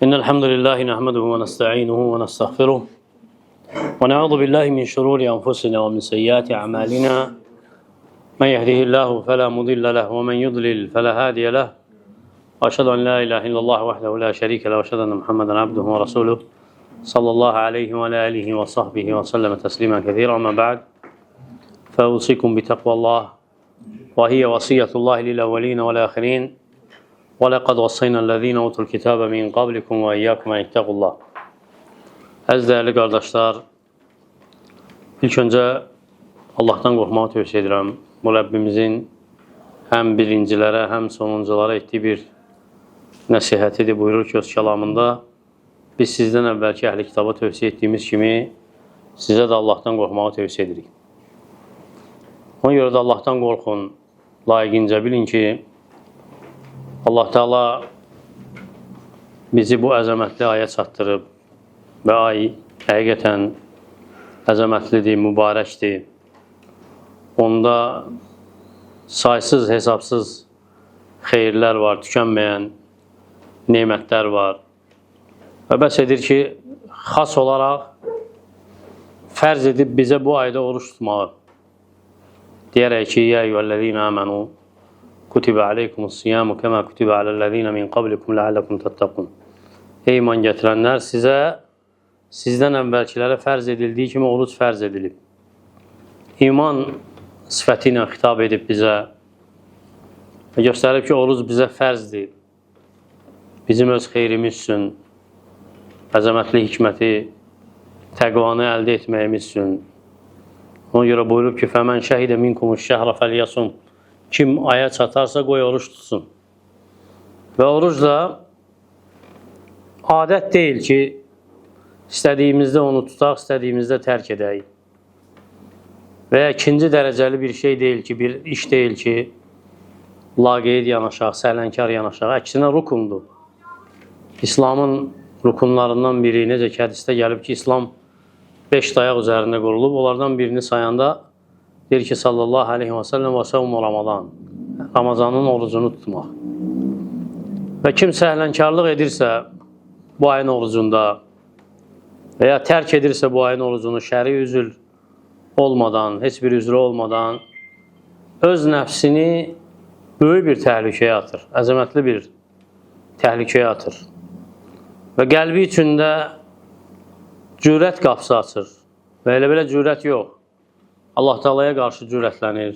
إن الحمد لله نحمده ونستعينه ونستغفره ونعوذ بالله من شرور أنفسنا ومن سيئات أعمالنا من يهده الله فلا مضل له ومن يضلل فلا هادي له وأشهد أن لا إله إلا الله وحده لا شريك له وأشهد أن محمدا عبده ورسوله صلى الله عليه وعلى آله وصحبه وسلم تسليما كثيرا. أما بعد فأوصيكم بتقوى الله وهي وصية الله للأولين والآخرين وَلَقَدْ وَصَّيْنَا الَّذ۪ينَ اُوتُوا الْكِتَابَ مِنْ قَبْلِكُمْ وَاِيَّاكُمْ اَنْ اِتَّقُوا اللّٰهِ. Əziz değerli kardeşler, ilk önce Allah'tan korkmağı tövsiye edirəm. Bu Rabbimizin hem birincilere hem sonunculara ettiği bir nəsihətidir. Buyurur ki, öz kəlamında biz sizden əvvəlki əhli kitaba tövsiye ettiğimiz kimi size de Allah'tan korkmağı tövsiye edirik. Ona göre de Allah'tan korkun, layiqincə bilin ki Allah Teala bizi bu əzəmətli aya çatdırıb və ay həqiqətən əzəmətlidir, mübarəkdir. Onda saysız, hesabsız xeyirlər var, tükənməyən nemətlər var. Və bəs edir ki, xas olaraq fərz edib bizə bu ayda oruç tutmağı. Deyərək ki, ya eyyühəl-ləzīnə əmənu Kutibe aleykumus-siyamu kema kutibe alellezine min qablikum leallekum tettaqun. Ey iman gətirənlər, sizdən əvvəlkilərə fərz edildiyi kimi oruç fərz edilib. İman sifəti ilə xitab edib bizə və göstərib ki, oruç bizə fərzdir. Bizim öz xeyrimiz üçün, əzəmətli hikməti, təqvanı əldə etməyimiz üçün. Ona görə buyurub ki, fəmən şəhidə minkumuş-şəhra fəliyasum. Kim aya çatarsa qoy oruç tutsun. Və oruc da adət deyil ki, istədiyimizdə onu tutaq, istədiyimizdə tərk edək. Və ya ikinci dərəcəli bir şey deyil ki, bir iş deyil ki, laqeyd yanaşaq, səhlənkar yanaşaq. Əksinə rukundur. İslamın rukunlarından biri, necə ki, hədisdə gəlib ki, İslam 5 dayaq üzərində qurulub, onlardan birini sayanda deyir ki, sallallahu aleyhi və səlləm və səvmu Ramazan. Ramazanın orucunu tutmaq. Və kim səhlənkarlıq edirsə bu ayın orucunda və ya tərk edirsə bu ayın orucunu şəri üzül olmadan, heç bir üzrü olmadan öz nəfsini böyük bir təhlükəyə atır. Əzəmətli bir təhlükəyə atır. Və qəlbi içində cürət qapısı açır. Və elə-belə cürət yox. Allah Teala'ya qarşı cürətlənir,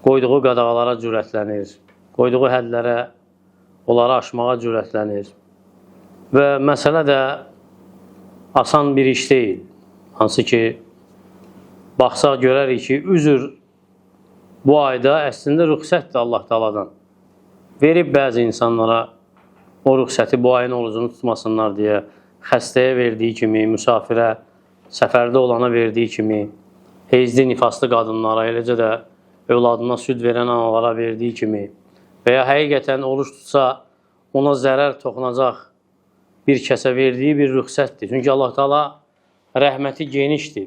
qoyduğu qadağalara cürətlənir, qoyduğu hədlərə, onları aşmağa cürətlənir. Və məsələ də asan bir iş deyil. Hansı ki, baxsaq görərik ki, üzr bu ayda əslində rüxsətdir Allah Teala'dan. Verib bəzi insanlara o rüxsəti bu ayın orucunu tutmasınlar deyə, xəstəyə verdiyi kimi, müsafirə, səfərdə olana verdiyi kimi, heyzli, nifaslı qadınlara, eləcə də övladına süd verən analara verdiyi kimi və ya həqiqətən oruç tutsa ona zərər toxunacaq bir kəsə verdiyi bir rüxsətdir. Çünki Allah Teala rəhməti genişdir,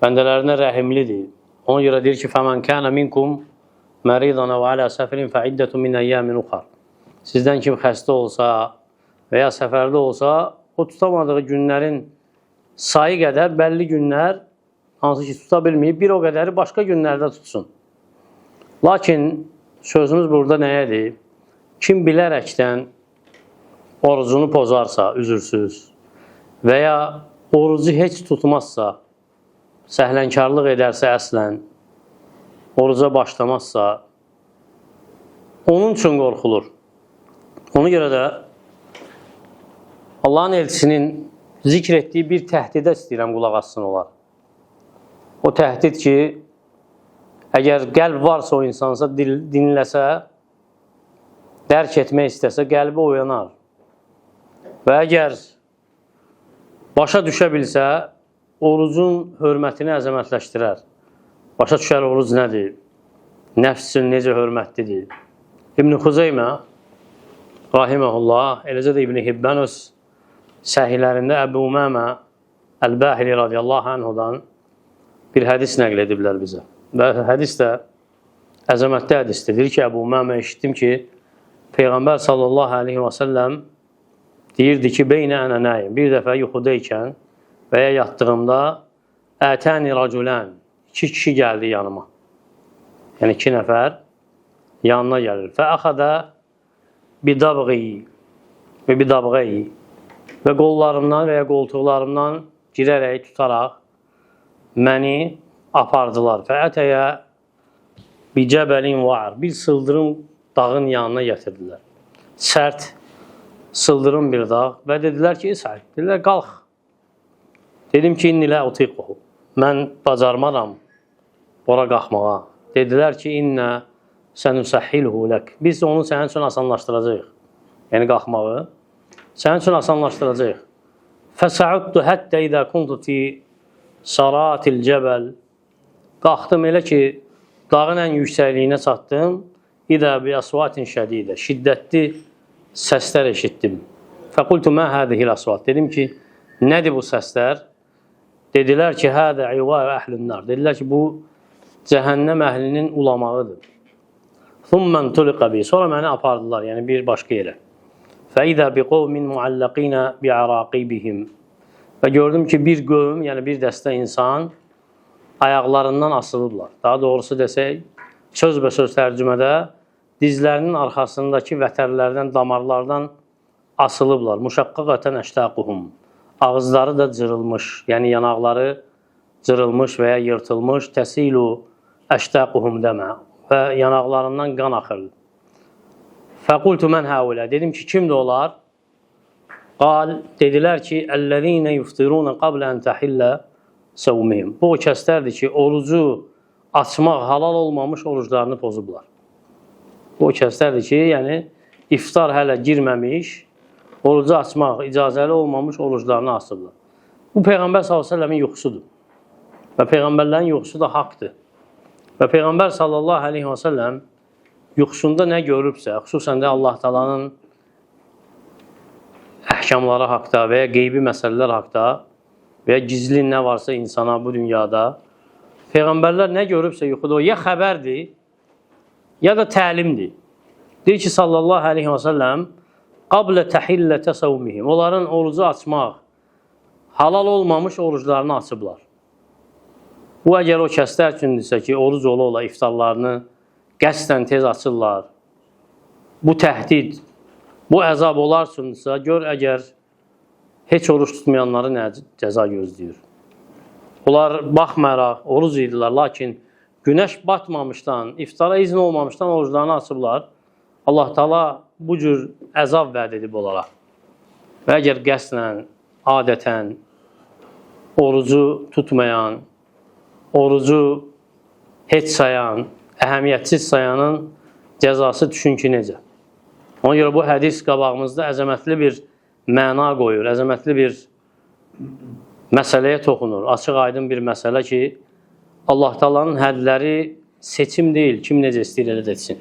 bəndələrinə rəhimlidir. Ona görə deyir ki, فَمَنْ كَانَ مِنْكُمْ مَرِيضًا وَعَلَى سَفَرٍ فَعِدَّةٌ مِنْ أَيَّامٍ أُخَرَ. Sizdən kim xəstə olsa və ya səfərdə olsa, o tutamadığı günlərin sayı qədər bəlli günlər hansı ki, tuta bilməyib, bir o qədəri başqa günlərdə tutsun. Lakin sözümüz burada nəyədir? Kim bilərəkdən orucunu pozarsa, üzürsüz və ya orucu heç tutmazsa, səhlənkarlıq edərsə əslən, oruca başlamazsa, onun üçün qorxulur. Ona görə də Allahın elçisinin zikr etdiyi bir təhdidə istəyirəm qulaq assın olar. O təhdid ki, əgər qəlb varsa o insansa, dinləsə, dərk etmək istəsə, qəlbi oyanar. Və əgər başa düşə bilsə, orucun hörmətini əzəmətləşdirər. Başa düşər oruc nədir? Nəfs üçün necə hörmətlidir? İbn-i Xuzeymə, rahiməhullah, eləcə də İbn-i Hibban öz səhihlərində Əbu Umamə Əl-Bahili radiyallahu anhudan bir hədis nəql ediblər bizə. Və hədis də əzəmətli hədisdir. Deyir ki, Əbu Umamə eşitdim ki, Peyğəmbər sallallahu aleyhi və səlləm deyirdi ki, beynə ənə nəyim. Bir dəfə yuxudaykən və ya yatdığımda ətəni raculən, 2 kişi gəldi yanıma. Yəni 2 nəfər yanına gəlir. Fəəxədə bidabği və qollarımdan və ya qoltuqlarımdan girərək, tutaraq məni apardılar. Fəətəyə bicəbəlin var. Bir sıldırım dağın yanına gətirdilər. Sərt, sıldırım bir dağ və dedilər ki, İsa'd, dedilər, qalx. Dedim ki, innilə utiqhu. Mən bacarmaram ora qalxmağa. Dedilər ki, innə sənusəhilhu lək. Biz onu sənin üçün asanlaşdıracaq. Yəni qalxmağı sənin üçün asanlaşdıracaq. Fəsəuddu həttə idə kuntu fi saratil cəbəl. Qalxdım elə ki, dağın ən yüksəkliyinə çatdım. İdə bi əsvatin şədidə. Şiddətli səslər eşitdim. Fəqultu mə hədihil əsvat. Dedim ki, nədir bu səslər? Dedilər ki, hədə ivə əhlünnar. Dedilər ki, bu cəhənnəm əhlinin ulamağıdır. Thummən tuliqə bi. Sonra məni apardılar, yəni bir başqa yerə. Fəidə bi qovmin muallaqinə bi əraqibihim. Və gördüm ki, bir qövm, yəni bir dəstə insan ayaqlarından asılıblar. Daha doğrusu desək, söz tərcümədə dizlərinin arxasındakı vətərlərdən, damarlardan asılıblar. Muşaqqaqətən əştaquhum. Ağızları da cırılmış, yəni yanaqları cırılmış və ya yırtılmış. Təsilu əştaquhum demə. Və yanaqlarından qan axır. Fəqultu mən həulə. Dedim ki, kimdir onlar? Qal, dedilər ki, əlləzinə yuftirunə qablə ən təhillə səvmihim. Bu o kəslərdir ki, orucu açmaq halal olmamış oruclarını pozublar. Bu o kəslərdir ki, yəni iftar hələ girməmiş, orucu açmaq icazəli olmamış oruclarını asıblar. Bu Peyğəmbər s.ə.v-in yuxusudur. Və Peyğəmbərlərin yuxusu da haqdır. Və Peyğəmbər s.ə.v yuxusunda nə görübsə, xüsusən də Allah Taala'nın əhkamları haqda və ya qeybi məsələlər haqda və ya gizli nə varsa insana bu dünyada, Peyğəmbərlər nə görübsə yuxuda o ya xəbərdir, ya da təlimdir. Deyir ki, sallallahu aleyhi və səlləm, qablə təhillətə səvmihim. Onların orucu açmaq, halal olmamış oruclarını açıblar. Bu, əgər o kəslər üçündürsə ki, oruc ola iftarlarını qəsdən tez açırlar, bu təhdid, bu əzab olar üçündürsə, gör əgər heç oruç tutmayanları nə cəza gözləyir. Onlar baxmayaraq oruc idilər, lakin günəş batmamışdan, iftara izin olmamışdan oruclarını açıblar. Allah Taala bu cür əzab vəd edib onlara. Və əgər qəsdən, adətən orucu tutmayan, orucu heç sayan, əhəmiyyətsiz sayanın cəzası düşün ki, necə? Ona görə bu hədis qabağımızda əzəmətli bir məna qoyur, əzəmətli bir məsələyə toxunur. Açıq aydın bir məsələ ki, Allah Taala'nın hədləri seçim deyil, kim necə istəyir elə etsin.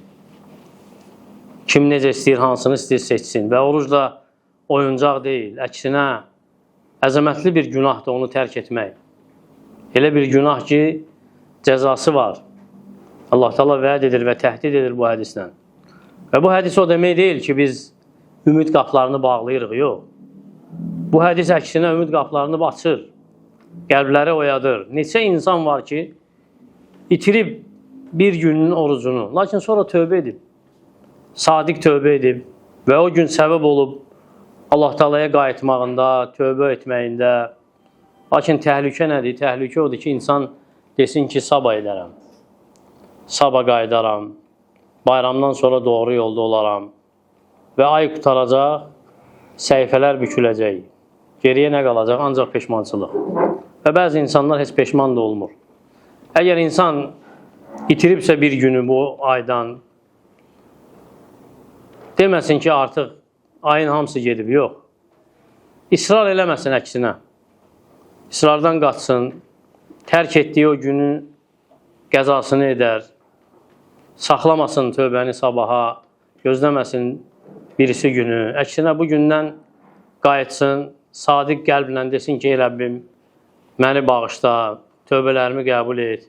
Kim necə istəyir, hansını istəyir seçsin. Və oruc da oyuncaq deyil, əksinə əzəmətli bir günahdır onu tərk etmək. Elə bir günah ki, cəzası var. Allah Taala vəd edir və təhdid edir bu hədislə. Və bu hədis o demək deyil ki, biz ümid qaplarını bağlayırıq, yox. Bu hədis əksinə ümid qaplarını açır, qəlbləri oyadır. Neçə insan var ki, itirib bir günün orucunu, lakin sonra tövbə edib, sadiq tövbə edib və o gün səbəb olub Allah Taala'ya qayıtmağında, tövbə etməyində. Lakin təhlükə nədir? Təhlükə odur ki, insan desin ki, sabah edərəm, sabah qayıdaram, bayramdan sonra doğru yolda olaram və ay qutaracaq, səhifələr büküləcək. Geriyə nə qalacaq? Ancaq peşmançılıq. Və bəzi insanlar heç peşman da olmur. Əgər insan itiribsə bir günü bu aydan, deməsin ki, artıq ayın hamısı gedib, yox. İsrar eləməsin əksinə. İsrardan qaçsın, tərk etdiyi o günün qəzasını edər, saxlamasın tövbəni sabaha, gözləməsin birisi günü. Əksinə bu gündən qayıtsın, sadiq qəlblə desin ki, Rəbbim, məni bağışla, tövbələrimi qəbul et.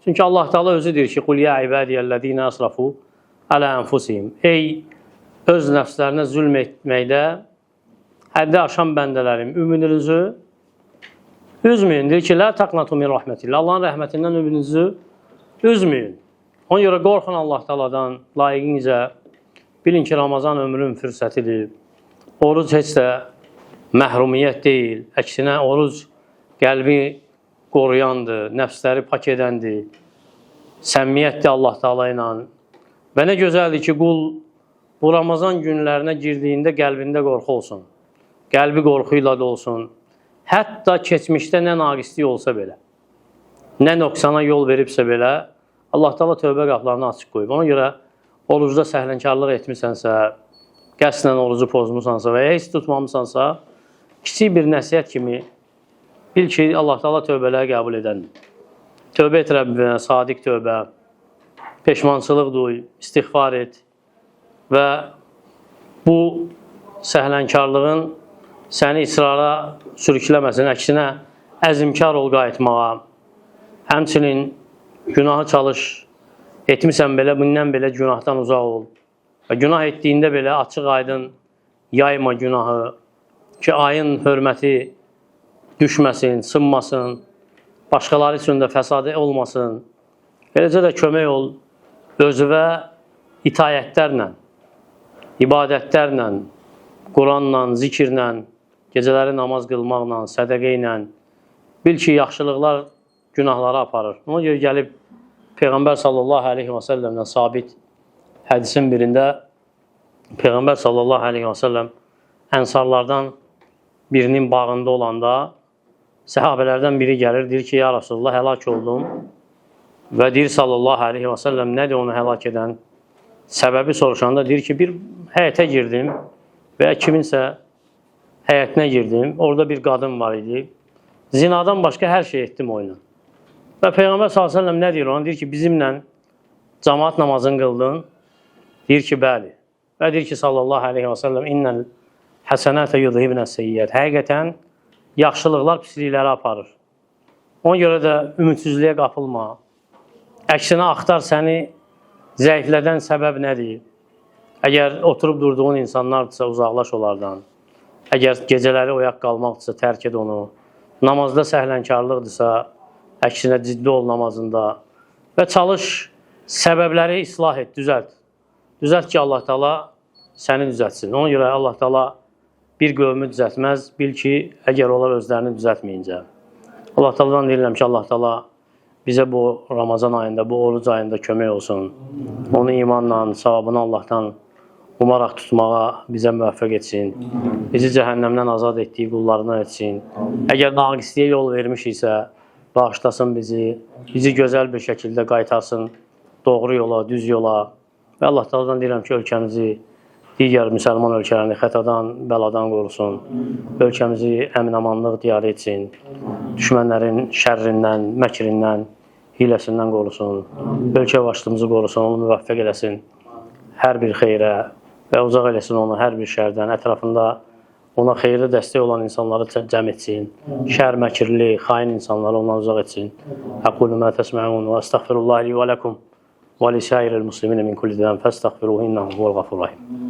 Çünki Allah Taala özü deyir ki, qul ya ibadiyəllezina asrafu ala anfusihim. Ey öz nəfslərinə zülm etməkdə həddi aşan bəndələrim, ümidinizi üzməyin. Deyir ki, lə təqnatu min rəhmətillah. Allahın rəhmətindən ümidinizi üzməyin. Ona görə qorxun Allah Teala'dan, layiqincə. Bilin ki, Ramazan ömrün fürsətidir. Oruc heç də məhrumiyyət deyil. Əksinə, oruc qəlbi qoruyandır, nəfsləri pak edəndir. Səmimiyyətdir Allah Teala ilə. Və nə gözəldir ki, qul bu Ramazan günlərinə girdiyində qəlbində qorxu olsun. Qəlbi qorxu ilə də olsun. Hətta keçmişdə nə naqislik olsa belə, nə nöqsana yol veribsə belə, Allah Teala tövbə qapılarını açıq qoyub. Ona görə orucda səhlənkarlıq etmisənsə, qəsdən orucu pozmusansa və ya heç tutmamısansa, kiçik bir nəsiyyət kimi bil ki, Allah Teala tövbələri qəbul edəndir. Tövbə et Rəbbinə, sadiq tövbə, peşmançılıq duy, istiğfar et və bu səhlənkarlığın səni israra sürükləməsin, əksinə əzimkar ol qayıtmağa. Həmçinin günahı çalış, etmirsən belə, bundan belə günahdan uzaq ol. Və günah etdiyində belə açıq aydın yayma günahı ki, ayın hörməti düşməsin, sınmasın, başqaları üçün də fəsadı olmasın. Beləcə də kömək ol özüvə itayətlərlə, ibadətlərlə, Quranla, zikirlə, gecələri namaz qılmaqla, sədəqə ilə bil ki, yaxşılıqlar günahlara aparır. Ona görə gəlib Peyğəmbər sallallahu aleyhi və səlləmdən sabit hədisin birində Peyğəmbər sallallahu aleyhi və səlləm ənsarlardan birinin bağında olanda səhabələrdən biri gəlir, deyir ki, ya Rasulullah, həlak oldum və deyir sallallahu aleyhi və səlləm, nədir onu həlak edən? Səbəbi soruşanda deyir ki, bir həyətə girdim və ya kiminsə həyətinə girdim, orada bir qadın var idi. Zinadan başqa hər şey etdim oyuna. Və Peyğəmbər s.ə.v nə deyir ona? Deyir ki, bizimlə cəmaat namazını qıldın. Deyir ki, bəli. Və deyir ki, sallallahu aleyhi və səlləm, innəl həsənətə yudhibnə seyyiyyət. Həqiqətən, yaxşılıqlar pislikləri aparır. Ona görə də ümidsizliyə qapılma. Əksinə, axtar səni zəiflədən səbəb nədir? Əgər oturub durduğun insanlardırsa, uzaqlaş onlardan. Əgər gecələri oyaq qalmaqdırsa, tərk et onu. Namazda səhlənkarlıqdırsa, əksinə ciddi ol namazında. Və çalış, səbəbləri islah et, düzəlt. Düzəlt ki, Allah Teala səni düzəltsin. Ona görə Allah Teala bir qövmü düzəltməz. Bil ki, əgər onlar özlərini düzəltməyincə. Allah Teala'dan deyirəm ki, Allah Teala bizə bu Ramazan ayında, bu oruc ayında kömək olsun. Onu imanla, savabını Allahdan umaraq tutmağa bizə müvəffəq etsin. Bizi cəhənnəmdən azad etdiyi qullarına etsin. Əgər naqisliyə yol vermişiksə, bağışlasın bizi. Bizi gözəl bir şəkildə qaytarsın doğru yola, düz yola. Və Allah Teala'dan deyirəm ki, ölkəmizi, digər müsəlman ölkələrini xətadan, bəladan qorusun. Ölkəmizi əmin-amanlıq diyarı etsin. Düşmənlərin şərrindən, məkrindən, hiləsindən qorusun. Ölkə başlığımızı qorusun, onu müvəffəq eləsin. Hər bir xeyrə və uzaq eləsin onu hər bir şərdən, ətrafında ona xeyirli dəstək olan insanları cəm etsin. Şər, məkirli, xain insanları ondan uzaq etsin. Əqulu mə təsməun və əstəğfirullah li və ləkum və li şəiril muslimin min kulli dən fəstəğfiruhu innəhu huvəl qafurrahim.